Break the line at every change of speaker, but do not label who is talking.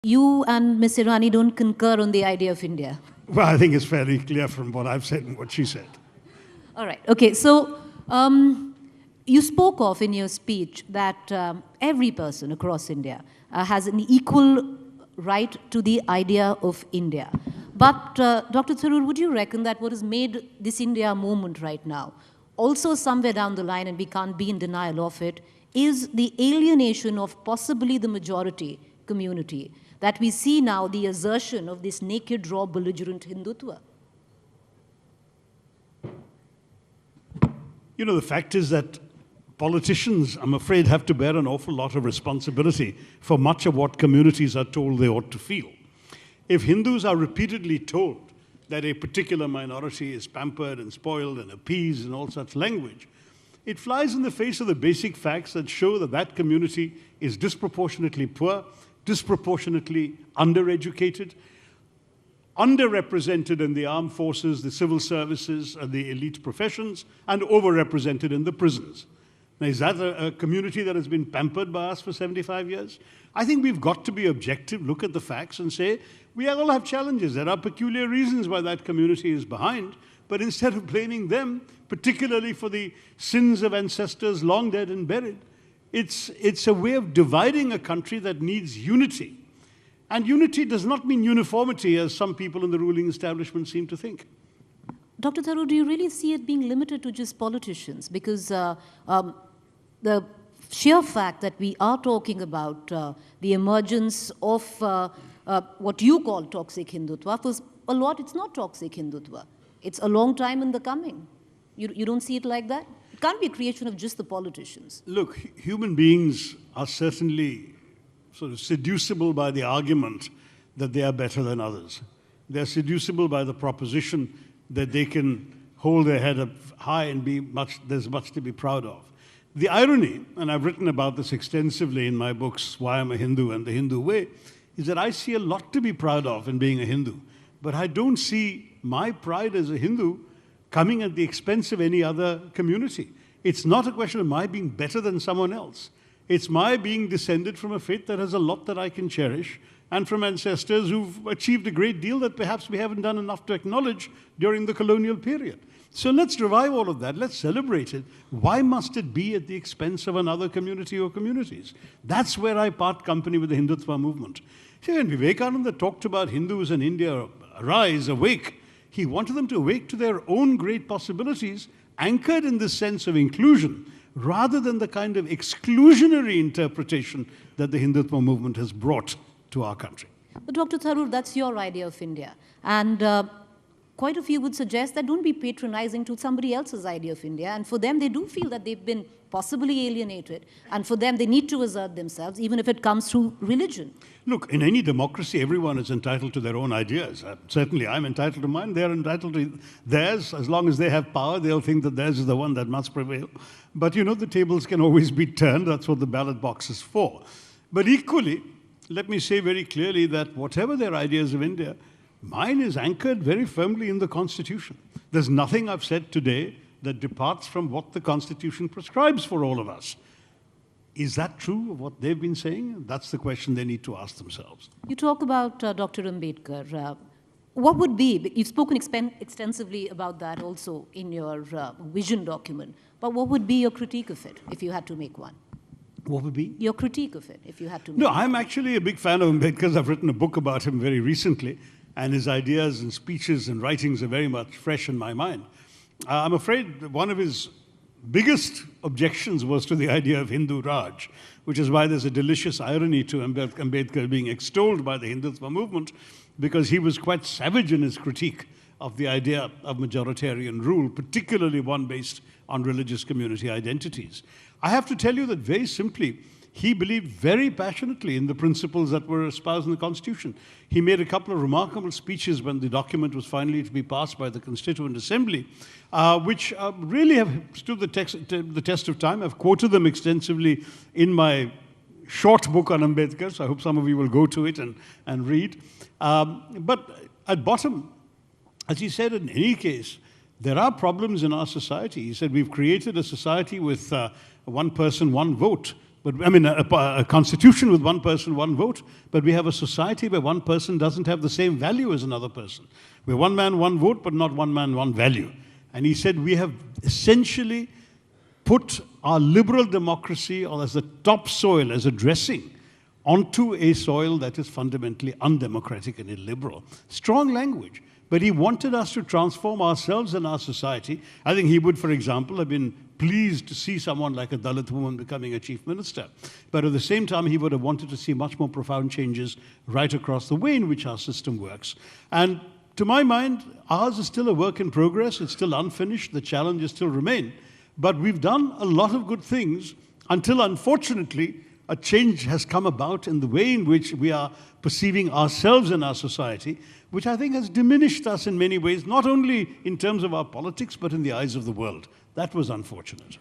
You and Ms. Irani don't concur on the idea of India.
Well, I think it's fairly clear from what I've said and what she said.
All right. Okay. So you spoke of in your speech that every person across India has an equal right to the idea of India. But Dr. Taroor, would you reckon that what has made this India movement right now, also somewhere down the line, and we can't be in denial of it, is the alienation of possibly the majority community, that we see now the assertion of this naked, raw, belligerent Hindutva?
You know, the fact is that politicians, I'm afraid, have to bear an awful lot of responsibility for much of what communities are told they ought to feel. If Hindus are repeatedly told that a particular minority is pampered and spoiled and appeased and all such language, it flies in the face of the basic facts that show that that community is disproportionately poor, disproportionately undereducated, underrepresented in the armed forces, the civil services, and the elite professions, and overrepresented in the prisons. Now, is that a community that has been pampered by us for 75 years? I think we've got to be objective, look at the facts and say, we all have challenges. There are peculiar reasons why that community is behind, but instead of blaming them, particularly for the sins of ancestors long dead and buried, it's a way of dividing a country that needs unity. And unity does not mean uniformity, as some people in the ruling establishment seem to think.
Dr. Taroor, do you really see it being limited to just politicians? Because the sheer fact that we are talking about the emergence of what you call toxic Hindutva, for a lot it's not toxic Hindutva. It's a long time in the coming. You don't see it like that? It can't be a creation of just the politicians.
Look, human beings are certainly sort of seducible by the argument that they are better than others. They're seducible by the proposition that they can hold their head up high and there's much to be proud of. The irony, and I've written about this extensively in my books, Why I'm a Hindu and the Hindu Way, is that I see a lot to be proud of in being a Hindu. But I don't see my pride as a Hindu coming at the expense of any other community. It's not a question of my being better than someone else. It's my being descended from a faith that has a lot that I can cherish, and from ancestors who've achieved a great deal that perhaps we haven't done enough to acknowledge during the colonial period. So let's revive all of that. Let's celebrate it. Why must it be at the expense of another community or communities? That's where I part company with the Hindutva movement. See, when Vivekananda talked about Hindus in India, arise, awake, he wanted them to awake to their own great possibilities, anchored in this sense of inclusion, rather than the kind of exclusionary interpretation that the Hindutva movement has brought to our country.
But Dr. Taroor, that's your idea of India. And quite a few would suggest that don't be patronizing to somebody else's idea of India. And for them, they do feel that they've been possibly alienated. And for them, they need to assert themselves, even if it comes through religion.
Look, in any democracy, everyone is entitled to their own ideas. Certainly, I'm entitled to mine. They're entitled to theirs. As long as they have power, they'll think that theirs is the one that must prevail. But, you know, the tables can always be turned. That's what the ballot box is for. But equally, let me say very clearly that whatever their ideas of India, mine is anchored very firmly in the Constitution. There's nothing I've said today that departs from what the Constitution prescribes for all of us. Is that true of what they've been saying? That's the question they need to ask themselves.
You talk about Dr. Ambedkar. What would be, you've spoken extensively about that also in your vision document, but what would be your critique of it if you had to make one?
What would be?
Your critique of it, if you had to make
No,
one.
I'm actually a big fan of Ambedkar. I've written a book about him very recently, and his ideas and speeches and writings are very much fresh in my mind. I'm afraid that one of his biggest objections was to the idea of Hindu Raj, which is why there's a delicious irony to Ambedkar being extolled by the Hindutva movement, because he was quite savage in his critique of the idea of majoritarian rule, particularly one based on religious community identities. I have to tell you that very simply, he believed very passionately in the principles that were espoused in the Constitution. He made a couple of remarkable speeches when the document was finally to be passed by the Constituent Assembly, which really have stood the test of time. I've quoted them extensively in my short book on Ambedkar, so I hope some of you will go to it and read. But at bottom, as he said, in any case, there are problems in our society. He said we've created a society with one person, one vote. But I mean, a constitution with one person, one vote, but we have a society where one person doesn't have the same value as another person. We're one man, one vote, but not one man, one value. And he said we have essentially put our liberal democracy as a topsoil, as a dressing, onto a soil that is fundamentally undemocratic and illiberal. Strong language. But he wanted us to transform ourselves and our society. I think he would, for example, have been pleased to see someone like a Dalit woman becoming a chief minister. But at the same time, he would have wanted to see much more profound changes right across the way in which our system works. And to my mind, ours is still a work in progress. It's still unfinished. The challenges still remain. But we've done a lot of good things until, unfortunately, a change has come about in the way in which we are perceiving ourselves and our society, which I think has diminished us in many ways, not only in terms of our politics, but in the eyes of the world. That was unfortunate.